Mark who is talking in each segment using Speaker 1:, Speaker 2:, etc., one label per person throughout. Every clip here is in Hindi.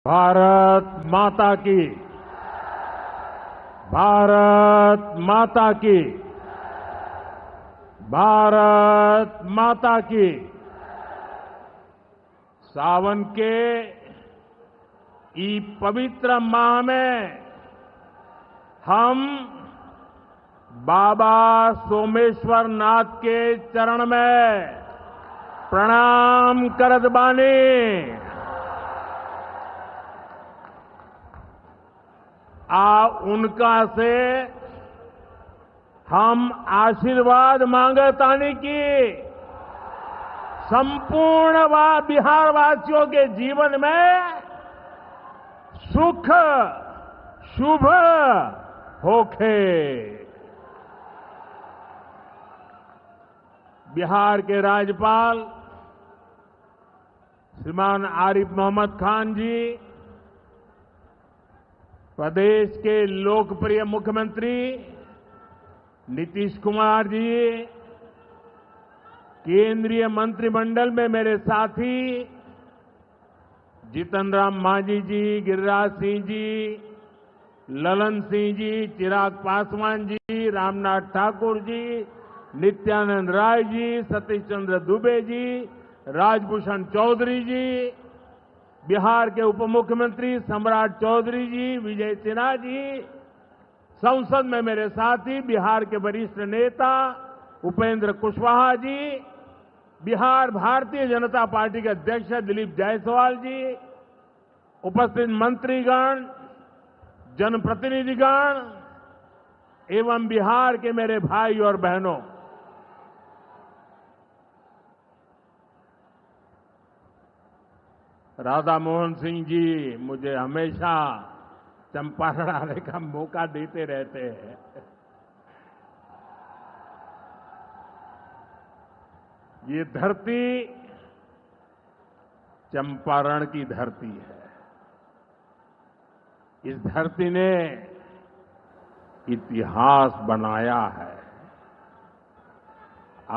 Speaker 1: भारत माता की। भारत माता की। भारत माता की। सावन के इस पवित्र माह में हम बाबा सोमेश्वर नाथ के चरण में प्रणाम करत बानी। उनका से हम आशीर्वाद मांगतानी की संपूर्ण बिहार वासियों के जीवन में सुख शुभ होखे। बिहार के राज्यपाल श्रीमान आरिफ मोहम्मद खान जी, प्रदेश के लोकप्रिय मुख्यमंत्री नीतीश कुमार जी, केंद्रीय मंत्रिमंडल में मेरे साथी जीतन राम मांझी जी, गिरिराज सिंह जी, ललन सिंह जी, चिराग पासवान जी, रामनाथ ठाकुर जी, नित्यानंद राय जी, सतीश चंद्र दुबे जी, राजभूषण चौधरी जी, बिहार के उप मुख्यमंत्री सम्राट चौधरी जी, विजय सिन्हा जी, संसद में मेरे साथी बिहार के वरिष्ठ नेता उपेंद्र कुशवाहा जी, बिहार भारतीय जनता पार्टी के अध्यक्ष दिलीप जायसवाल जी, उपस्थित मंत्रीगण, जनप्रतिनिधिगण एवं बिहार के मेरे भाई और बहनों, राधा मोहन सिंह जी मुझे हमेशा चंपारण आने का मौका देते रहते हैं। ये धरती चंपारण की धरती है। इस धरती ने इतिहास बनाया है।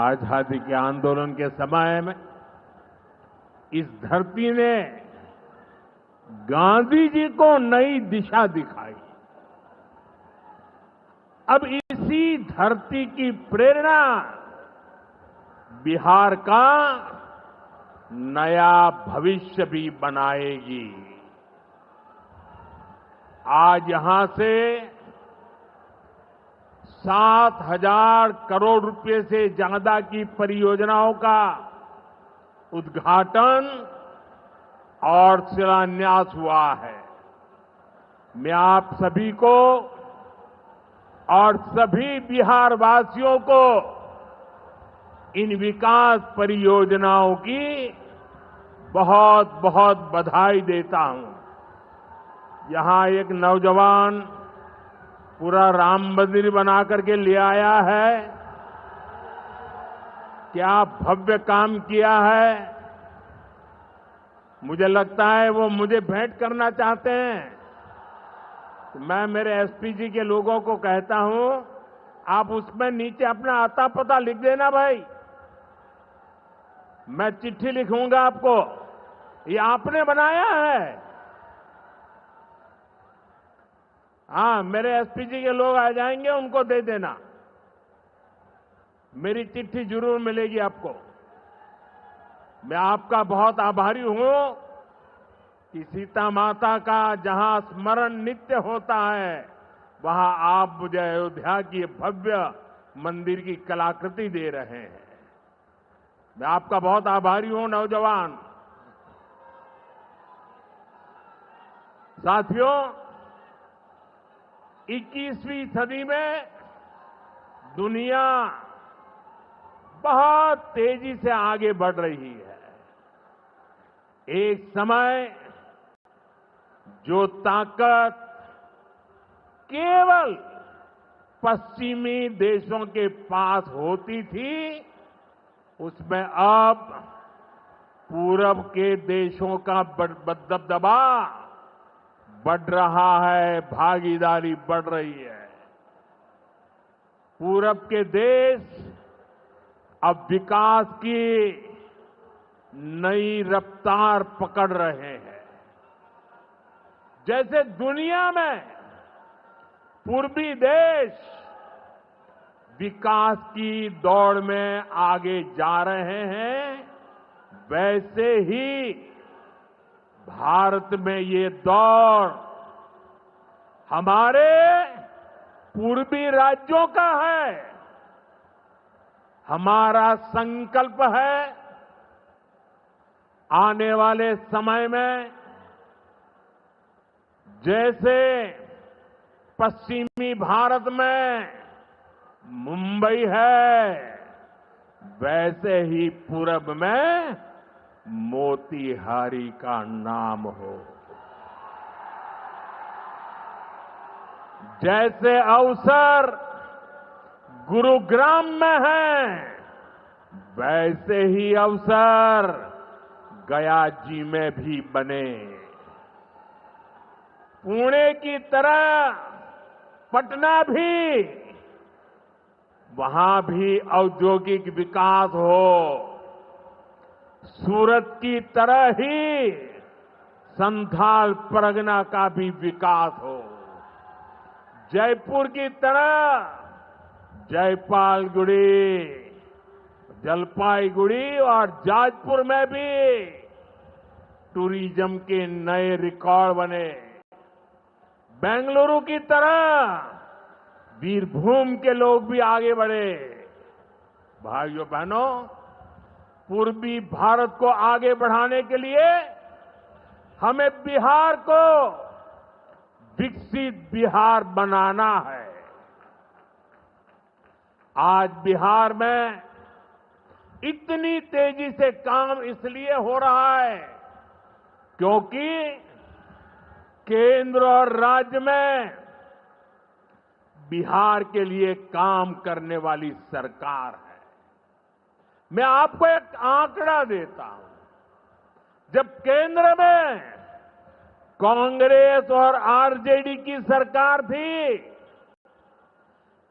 Speaker 1: आजादी के आंदोलन के समय में इस धरती ने गांधी जी को नई दिशा दिखाई। अब इसी धरती की प्रेरणा बिहार का नया भविष्य भी बनाएगी। आज यहां से 7,000 करोड़ रुपए से ज्यादा की परियोजनाओं का उद्घाटन और शिलान्यास हुआ है। मैं आप सभी को और सभी बिहार वासियों को इन विकास परियोजनाओं की बहुत बहुत बधाई देता हूं। यहां एक नौजवान पूरा राम मंदिर बना करके ले आया है। क्या भव्य काम किया है। मुझे लगता है वो मुझे भेंट करना चाहते हैं। तो मैं मेरे एसपीजी के लोगों को कहता हूं, आप उसमें नीचे अपना आता पता लिख देना भाई। मैं चिट्ठी लिखूंगा आपको। ये आपने बनाया है। हाँ, मेरे एसपीजी के लोग आ जाएंगे, उनको दे देना। मेरी चिट्ठी जरूर मिलेगी आपको। मैं आपका बहुत आभारी हूं कि सीता माता का जहां स्मरण नित्य होता है, वहां आप मुझे अयोध्या की भव्य मंदिर की कलाकृति दे रहे हैं। मैं आपका बहुत आभारी हूं नौजवान साथियों। 21वीं सदी में दुनिया बहुत तेजी से आगे बढ़ रही है। एक समय जो ताकत केवल पश्चिमी देशों के पास होती थी, उसमें अब पूरब के देशों का दबदबा बढ़ रहा है, भागीदारी बढ़ रही है। पूरब के देश अब विकास की नई रफ्तार पकड़ रहे हैं। जैसे दुनिया में पूर्वी देश विकास की दौड़ में आगे जा रहे हैं, वैसे ही भारत में ये दौड़ हमारे पूर्वी राज्यों का है। हमारा संकल्प है आने वाले समय में जैसे पश्चिमी भारत में मुंबई है, वैसे ही पूरब में मोतीहारी का नाम हो। जैसे अवसर गुरुग्राम में है, वैसे ही अवसर गया जी में भी बने। पुणे की तरह पटना भी, वहां भी औद्योगिक विकास हो। सूरत की तरह ही संथाल परगना का भी विकास हो। जयपुर की तरह जयपालगुड़ी, जलपाईगुड़ी और जाजपुर में भी टूरिज्म के नए रिकॉर्ड बने। बेंगलुरु की तरह वीरभूम के लोग भी आगे बढ़े। भाइयों बहनों, पूर्वी भारत को आगे बढ़ाने के लिए हमें बिहार को विकसित बिहार बनाना है। आज बिहार में इतनी तेजी से काम इसलिए हो रहा है क्योंकि केंद्र और राज्य में बिहार के लिए काम करने वाली सरकार है। मैं आपको एक आंकड़ा देता हूं। जब केंद्र में कांग्रेस और आरजेडी की सरकार थी,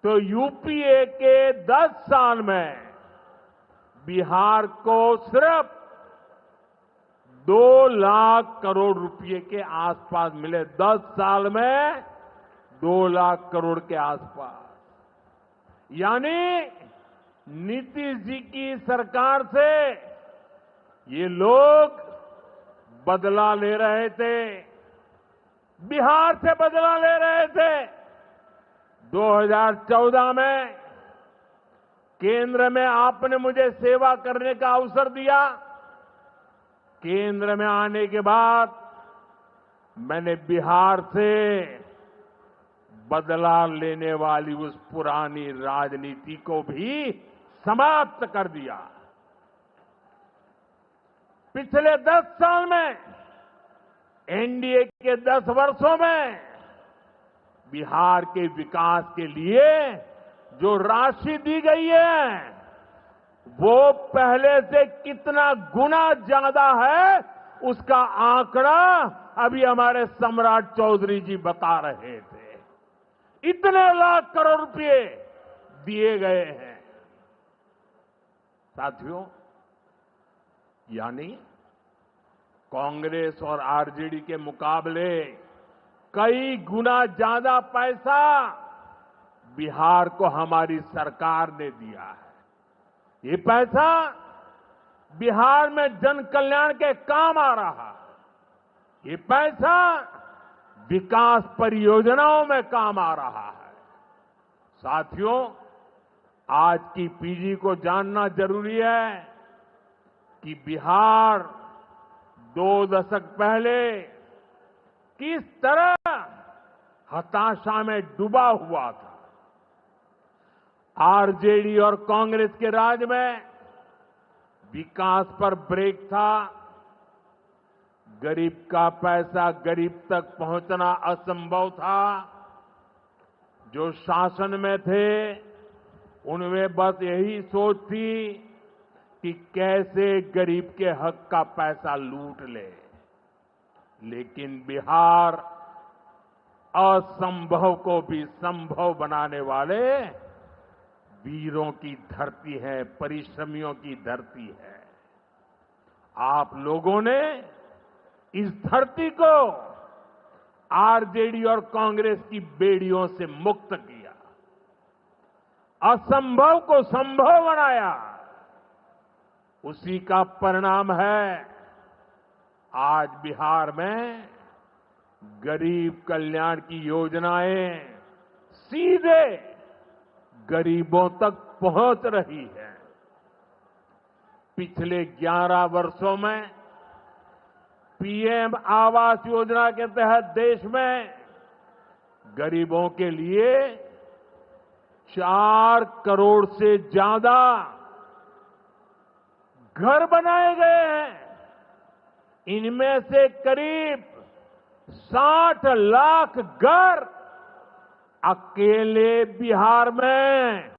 Speaker 1: तो यूपीए के 10 साल में बिहार को सिर्फ 2 लाख करोड़ रुपए के आसपास मिले। 10 साल में 2 लाख करोड़ के आसपास। यानी नीतीश जी की सरकार से ये लोग बदला ले रहे थे, बिहार से बदला ले रहे थे। 2014 में केंद्र में आपने मुझे सेवा करने का अवसर दिया। केंद्र में आने के बाद मैंने बिहार से बदला लेने वाली उस पुरानी राजनीति को भी समाप्त कर दिया। पिछले 10 साल में, एनडीए के 10 वर्षों में बिहार के विकास के लिए जो राशि दी गई है, वो पहले से कितना गुना ज्यादा है, उसका आंकड़ा अभी हमारे सम्राट चौधरी जी बता रहे थे। इतने लाख करोड़ रुपए दिए गए हैं। साथियों, यानी कांग्रेस और आरजेडी के मुकाबले कई गुना ज्यादा पैसा बिहार को हमारी सरकार ने दिया है। ये पैसा बिहार में जन कल्याण के काम आ रहा है। ये पैसा विकास परियोजनाओं में काम आ रहा है। साथियों, आज की पीढ़ी को जानना जरूरी है कि बिहार 2 दशक पहले किस तरह हताशा में डूबा हुआ था। आरजेडी और कांग्रेस के राज में विकास पर ब्रेक था। गरीब का पैसा गरीब तक पहुंचना असंभव था। जो शासन में थे, उनमें बस यही सोच थी कि कैसे गरीब के हक का पैसा लूट ले। लेकिन बिहार असंभव को भी संभव बनाने वाले वीरों की धरती है, परिश्रमियों की धरती है। आप लोगों ने इस धरती को आरजेडी और कांग्रेस की बेड़ियों से मुक्त किया, असंभव को संभव बनाया। उसी का परिणाम है आज बिहार में गरीब कल्याण की योजनाएं सीधे गरीबों तक पहुंच रही है। पिछले 11 वर्षों में पीएम आवास योजना के तहत देश में गरीबों के लिए 4 करोड़ से ज्यादा घर बनाए गए हैं। इनमें से करीब 60 लाख घर अकेले बिहार में